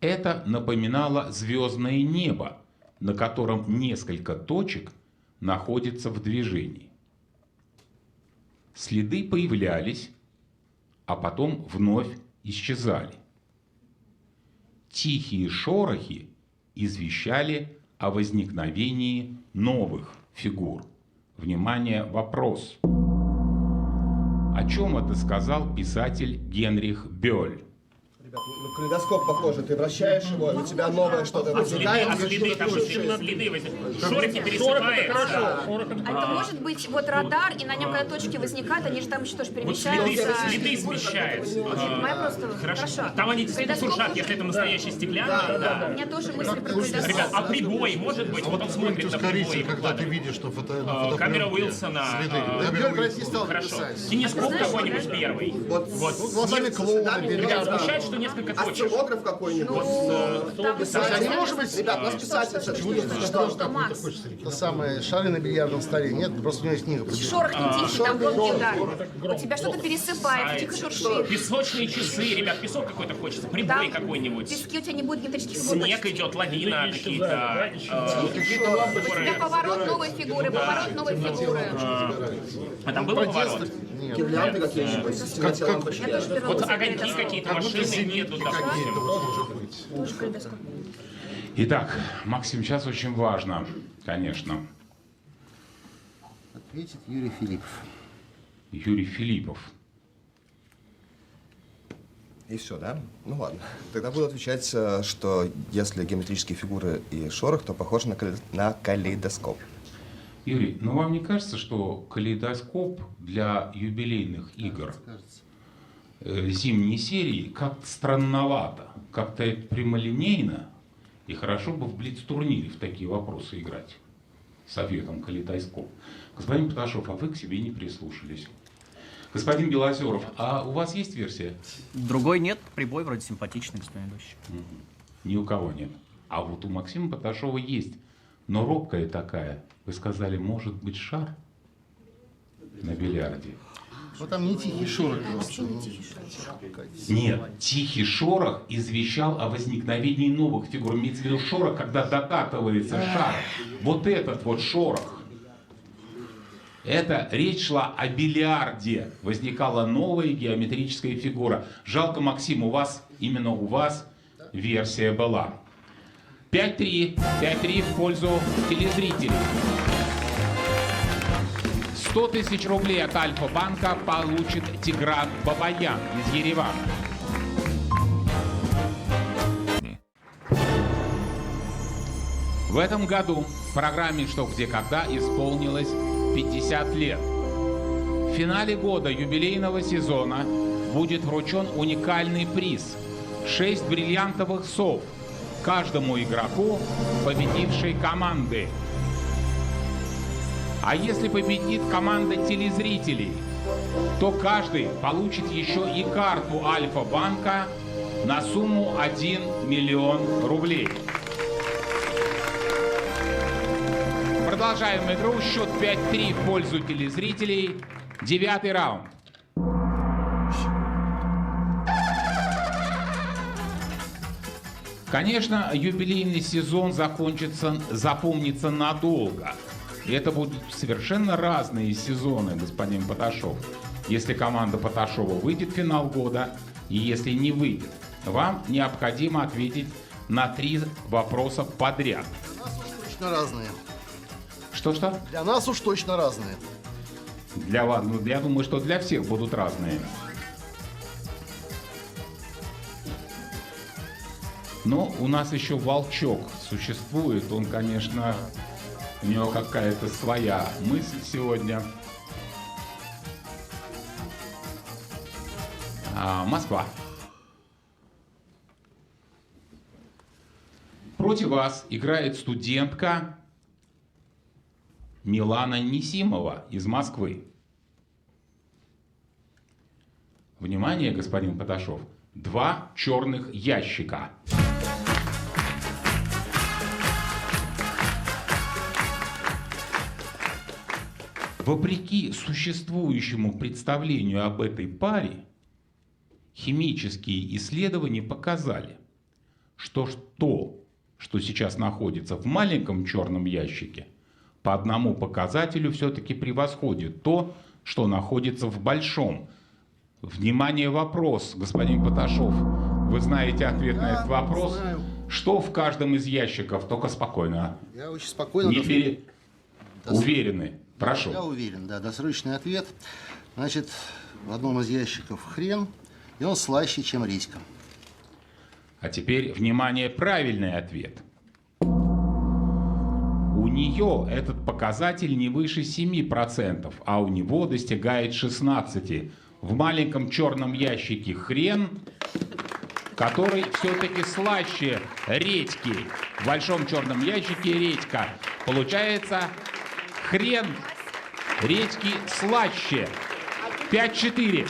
Это напоминало звездное небо, на котором несколько точек находятся в движении. Следы появлялись, а потом вновь исчезали. Тихие шорохи извещали о возникновении новых фигур. Внимание, вопрос. О чем это сказал писатель Генрих Бёль? Ребят, ну калейдоскоп похоже, ты вращаешь его, и у тебя новое что-то возникает. Следы, там следы возникают. Шорохи пересыпаются. Это может быть вот радар, и на нем когда точки возникают, они же там еще тоже перемещаются. Вот следы смещаются. Понимаю просто. Хорошо. Там они действительно шуршат, если это настоящий стеклянный. Да. У меня тоже мысли про калейдоскоп. Ребят, а прибой может быть? Вот он смотрит на прибой. Когда ты видишь, что фото... Камера Уилсона. Хорошо. Кинескоп какой-нибудь первый. Вот глазами клоуна. Ребят, смущает, что несколько точек. Осциллограф какой-нибудь. Не может быть, ребят, у нас писатель. Это самое, шары на бильярдном столе. Нет, просто у меня есть книга. Шорох не тихий, там громкий удар. У тебя что-то пересыпает, тихо шуршит. Песочные часы, ребят, песок какой-то хочется, прибой какой-нибудь. Пески у тебя не будет геометрических фигур. Снег идет, лавина, какие-то... У тебя поворот новой фигуры, поворот новой фигуры. А там был поворот? Гирлянды какие-нибудь. Вот огоньки какие-то, машины едут, допустим. Итак, Максим, сейчас очень важно, конечно. Ответит Юрий Филиппов. Юрий Филиппов. И все, да? Ну ладно. Тогда буду отвечать, что если геометрические фигуры и шорох, то похоже на калейдоскоп. Юрий, ну вам не кажется, что калейдоскоп для юбилейных игр зимней серии как-то странновато, как-то прямолинейно, и хорошо бы в блиц-турнире в такие вопросы играть с ответом калейдоскоп. Господин Паташов, а вы к себе не прислушались. Господин Белозеров, а у вас есть версия? Другой нет, прибой вроде симпатичный, господин ведущий. Ни у кого нет. А вот у Максима Паташова есть, но робкая такая. Вы сказали, может быть, шар на бильярде? Ну там не тихий шорох. Нет, тихий шорох извещал о возникновении новых фигур. Имеется в виду шорох, когда докатывается шар. Вот этот вот шорох. Это речь шла о бильярде. Возникала новая геометрическая фигура. Жалко, Максим, именно у вас версия была. 5-3. 5-3 в пользу телезрителей. 100 тысяч рублей от Альфа-банка получит Тигран Бабаян из Еревана. В этом году в программе «Что, где, когда» исполнилось 50 лет. В финале года юбилейного сезона будет вручен уникальный приз – 6 бриллиантовых сов каждому игроку победившей команды. А если победит команда телезрителей, то каждый получит еще и карту Альфа-банка на сумму 1 миллион рублей. Продолжаем игру. Счет 5-3 в пользу телезрителей. 9-й раунд. Конечно, юбилейный сезон запомнится надолго. И это будут совершенно разные сезоны, господин Паташов. Если команда Паташова выйдет в финал года, и если не выйдет, вам необходимо ответить на 3 вопроса подряд. Точно разные. Что-что? Для нас уж точно разные. Для вас, ну, я думаю, что для всех будут разные. Но у нас еще волчок существует. Он, конечно, у него какая-то своя мысль сегодня. Москва. Против вас играет студентка Милана Несимова из Москвы. Внимание, господин Паташов. 2 черных ящика. Вопреки существующему представлению об этой паре, химические исследования показали, что сейчас находится в маленьком черном ящике, по одному показателю все-таки превосходит то, что находится в большом. Внимание, вопрос, господин Паташов. Вы знаете ответ на этот вопрос? Знаю. Что в каждом из ящиков? Только спокойно. Я очень спокойно. Уверены. Прошу. Я уверен, да. Досрочный ответ. Значит, в одном из ящиков хрен, и он слаще, чем редька. А теперь, внимание, правильный ответ. У нее этот показатель не выше 7%, а у него достигает 16%. В маленьком черном ящике хрен, который все-таки слаще редьки. В большом черном ящике редька. Получается, хрен редьки слаще. 5-4.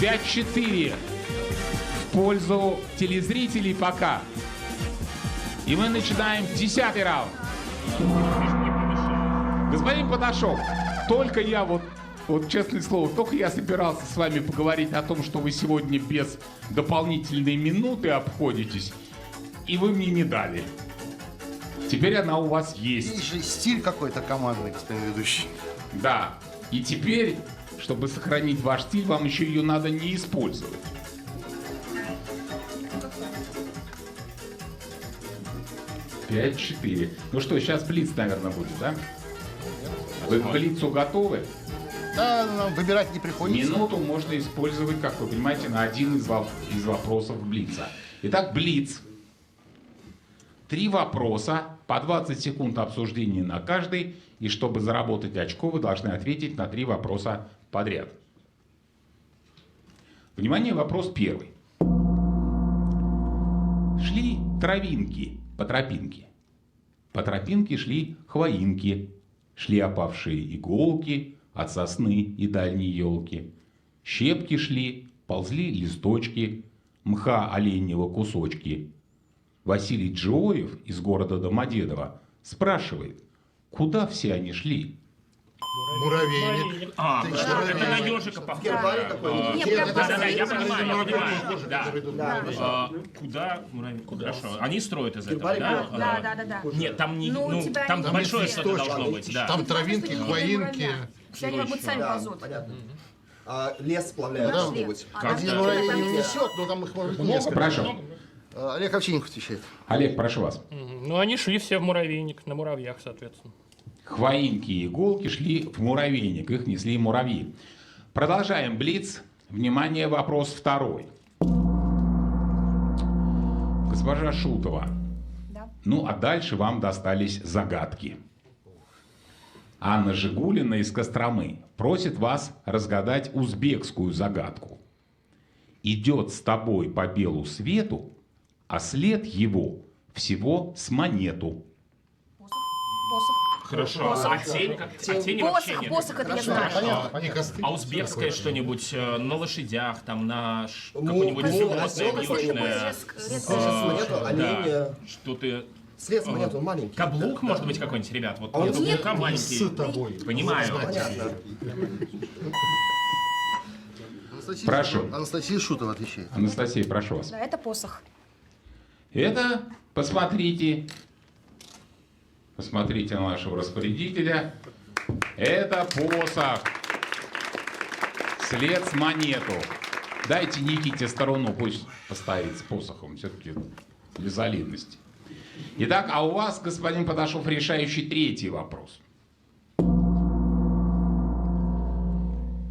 5-4 в пользу телезрителей пока. И мы начинаем 10-й раунд. Господин Паташов, только я вот честное слово, только я собирался с вами поговорить о том, что вы сегодня без дополнительной минуты обходитесь, и вы мне не дали. Теперь она у вас есть. Есть же стиль какой-то командный, господин ведущий. Да. И теперь, чтобы сохранить ваш стиль, вам еще ее надо не использовать. Пять, 4. Ну что, сейчас блиц, наверное, будет, да? Вы к блицу готовы? Да, нам выбирать не приходится. Минуту можно использовать, как вы понимаете, на один из вопросов блица. Итак, блиц. 3 вопроса, по 20 секунд обсуждения на каждый. И чтобы заработать очко, вы должны ответить на 3 вопроса подряд. Внимание, вопрос первый. Шли травинки по тропинке. По тропинке шли хвоинки. Шли опавшие иголки от сосны и дальней елки. Щепки шли, ползли листочки, мха оленьего кусочки. Василий Джоев из города Домодедово спрашивает, куда все они шли? Муравейник. Это на ежика похоже. Да, я понимаю. Да. Куда муравейник? Хорошо. Они строят из этого, да? Да. Нет, там не, тебя там не большое видно. что-то должно быть, да. Там травинки, хвоинки. Все они как будто сами ползут. Понятно. А лес сплавляют, Наш должно лес. быть. А наш Один лес, муравей там не есть несет, но там их может быть несколько. Прошу. Олег Овчинников отвечает. Олег, прошу вас. Ну, они шли все в муравейник, на муравьях, соответственно. Хвоинки и иголки шли в муравейник, их несли муравьи. Продолжаем блиц. Внимание, вопрос второй. Госпожа Шутова. Да. Ну, а дальше вам достались загадки. Анна Жигулина из Костромы просит вас разгадать узбекскую загадку. Идет с тобой по белу свету, а след его всего с монету. Посох. Хорошо. Посох. А тень вообще нет. Посох, это я знаю. А узбекское что-нибудь на лошадях, там на какое-нибудь животное вьючное? Монету, олень. Что-то... След с монету маленький. Каблук, может быть, какой-нибудь, ребят? Вот он нет каблука маленький. с тобой. Понимаю. Понятно. Прошу. Анастасия Шутова отвечает. Анастасия, прошу вас. Да, это посох. Это, посмотрите, Посмотрите на нашего распорядителя. Это посох. След с монету. Дайте Никите сторону, пусть поставит с посохом, все-таки для солидности. Итак, а у вас, господин Паташов, решающий третий вопрос.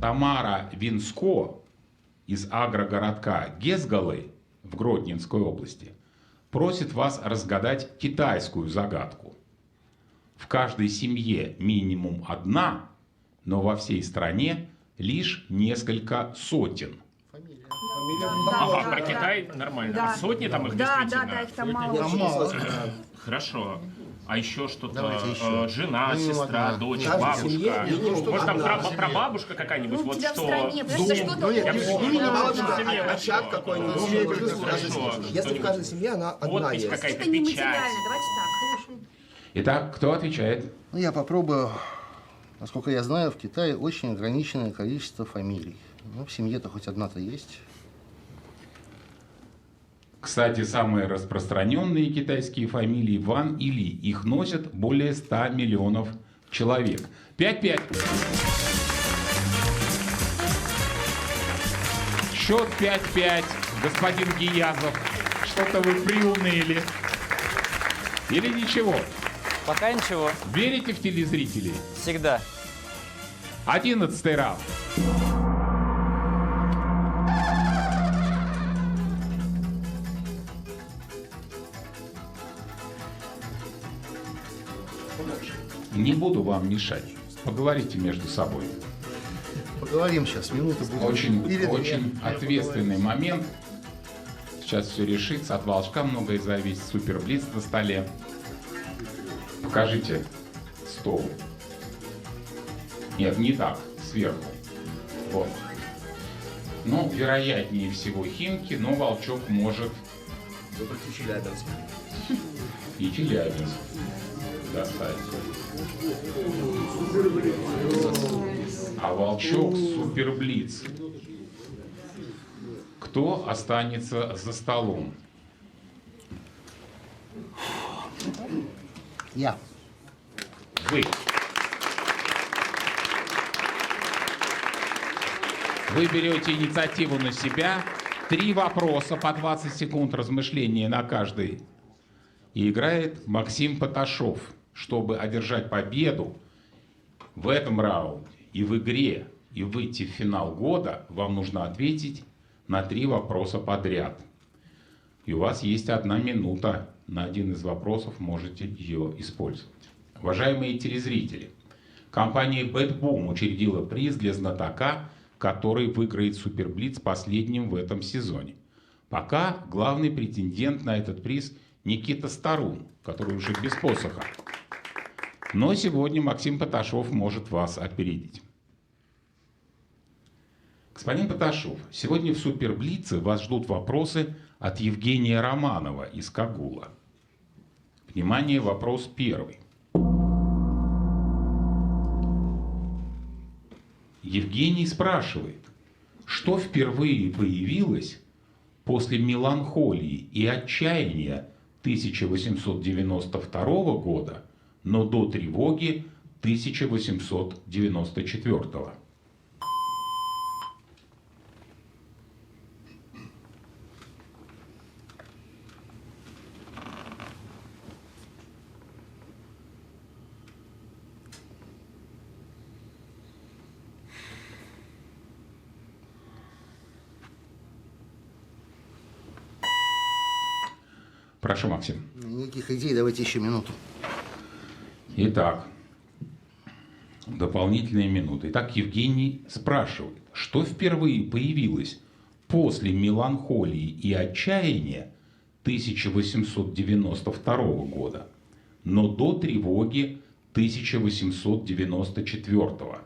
Тамара Винско из агрогородка Гезгалы в Гродненской области просит вас разгадать китайскую загадку. В каждой семье минимум одна, но во всей стране лишь несколько сотен. Ага, про Китай нормально. Да. А сотни там их Да, действительно? да, их там мало. Хорошо. А еще что-то, Давайте еще. жена, сестра, дочь, Каждой бабушка. семье минимум Может там одна. прабабушка какая-нибудь, Ну, у вот тебя в что... стране, потому что что-то... Я Не бабушка, бабушка, очаг какой-нибудь. Хорошо. Если в каждой семье она одна Подпись есть. какая-то, Это не печать. материально, давайте так. Итак, кто отвечает? Ну, я попробую. Насколько я знаю, в Китае очень ограниченное количество фамилий. Ну, в семье-то хоть одна-то есть. Кстати, самые распространенные китайские фамилии Ван и Ли. Их носят более 100 миллионов человек. 5-5. Счет 5-5. Господин Гиязов, что-то вы приуныли. Или ничего? Пока ничего. Верите в телезрителей? Всегда. 11-й раунд. Не буду вам мешать. Поговорите между собой. Поговорим сейчас, минута будет. Очень, Или две. очень ответственный момент. Сейчас все решится. От волшка многое зависит. Суперблиц на столе. Покажите стол. Нет, не так. Сверху. Вот. Ну, вероятнее всего Химки, но волчок может Выбрать и Челябинск. и Челябинск достать. А волчок суперблиц. Кто останется за столом? Я. Вы. Вы берете инициативу на себя. 3 вопроса по 20 секунд размышления на каждый. И играет Максим Паташов. Чтобы одержать победу в этом раунде и в игре, и выйти в финал года, вам нужно ответить на 3 вопроса подряд. И у вас есть 1 минута. На один из вопросов можете ее использовать. Уважаемые телезрители, компания Bad учредила приз для знатока, который выиграет Суперблиц последним в этом сезоне. Пока главный претендент на этот приз Никита Старун, который уже без посоха. Но сегодня Максим Паташов может вас опередить. Господин Паташов, сегодня в Суперблице вас ждут вопросы от Евгения Романова из Кагула. Внимание, вопрос первый. Евгений спрашивает, что впервые появилось после меланхолии и отчаяния 1892 года, но до тревоги 1894. Прошу, Максим. Никаких идей, давайте еще минуту. Итак, дополнительные минуты. Итак, Евгений спрашивает, что впервые появилось после меланхолии и отчаяния 1892 года, но до тревоги 1894.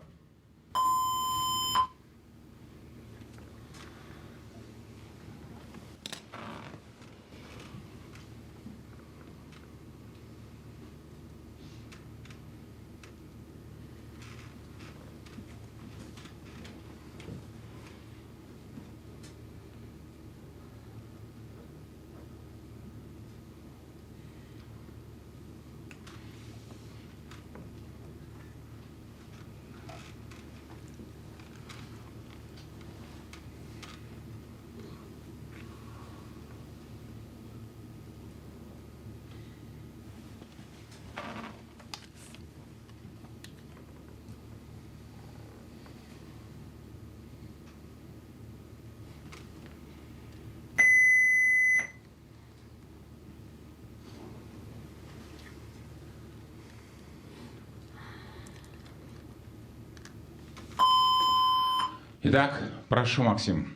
Итак, прошу, Максим.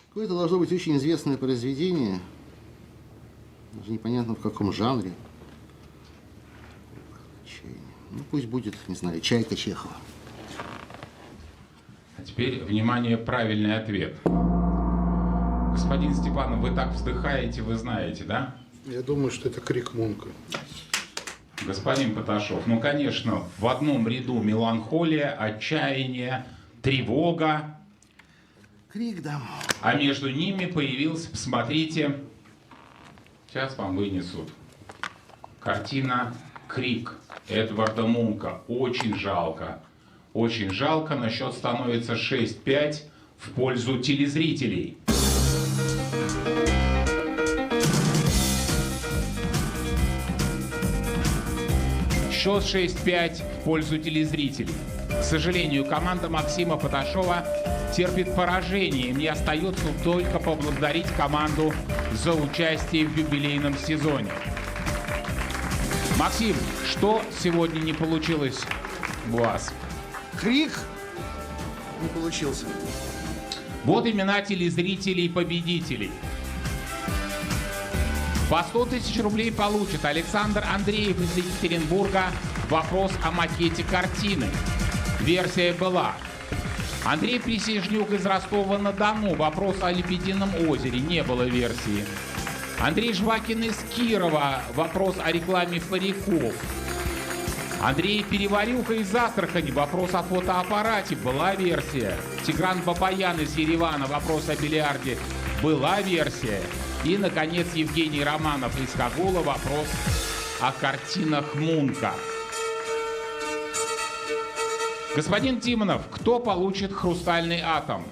Какое-то должно быть очень известное произведение. Даже непонятно в каком жанре. Ну, пусть будет, не знаю, «Чайка» Чехова. А теперь, внимание, правильный ответ. Господин Степанов, вы так вздыхаете, вы знаете, да? Я думаю, что это крик Мунка. Господин Паташов, ну, конечно, в одном ряду меланхолия, отчаяние, тревога. Крик, да. А между ними появился, посмотрите, сейчас вам вынесут, картина «Крик» Эдварда Мунка. Очень жалко. Очень жалко. На счет становится 6-5 в пользу телезрителей. Счет 6-5 в пользу телезрителей. К сожалению, команда Максима Паташова терпит поражение. Мне остается только поблагодарить команду за участие в юбилейном сезоне. Максим, что сегодня не получилось у вас? Крик не получился. Вот имена телезрителей-победителей. По 100 тысяч рублей получит Александр Андреев из Екатеринбурга. Вопрос о макете картины. Версия была. Андрей Присяжнюк из Ростова-на-Дону. Вопрос о Лебедином озере. Не было версии. Андрей Жвакин из Кирова. Вопрос о рекламе париков. Андрей Переварюха из Астрахани. Вопрос о фотоаппарате. Была версия. Тигран Бабаян из Еревана. Вопрос о бильярде. Была версия. И, наконец, Евгений Романов из Кагула. Вопрос о картинах Мунка. Господин Тимонов, кто получит «Хрустальный атом»?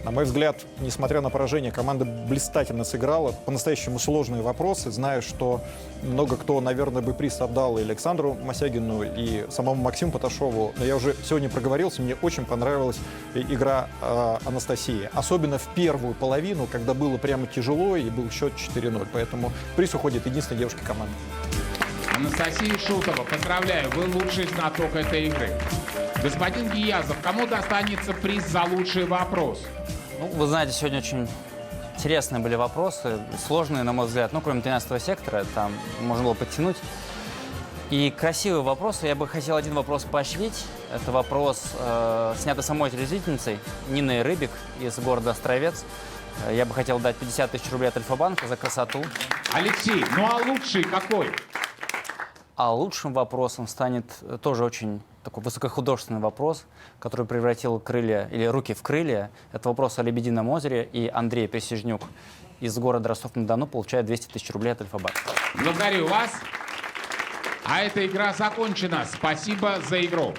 На мой взгляд, несмотря на поражение, команда блистательно сыграла. По-настоящему сложные вопросы. Знаю, что много кто, наверное, бы приз отдал и Александру Мосягину, и самому Максиму Паташову. Но я уже сегодня проговорился, мне очень понравилась игра Анастасии. Особенно в первую половину, когда было прямо тяжело и был счет 4-0. Поэтому приз уходит единственной девушке команды. Анастасия Шутова, поздравляю, вы лучший знаток этой игры. Господин Гиязов, кому достанется приз за лучший вопрос? Ну, вы знаете, сегодня очень интересные были вопросы, сложные, на мой взгляд, ну, кроме 13-го сектора, там можно было подтянуть. И красивые вопросы. Я бы хотел один вопрос поощрить. Это вопрос, снятый самой телезрительницей Ниной Рыбик из города Островец. Я бы хотел дать 50 тысяч рублей от Альфа-банка за красоту. Алексей, ну а лучший какой? А лучшим вопросом станет тоже очень такой высокохудожественный вопрос, который превратил крылья или руки в крылья. Это вопрос о Лебедином озере. И Андрей Присяжнюк из города Ростов-на-Дону получает 200 тысяч рублей от Альфа-банка. Благодарю вас. А эта игра закончена. Спасибо за игру.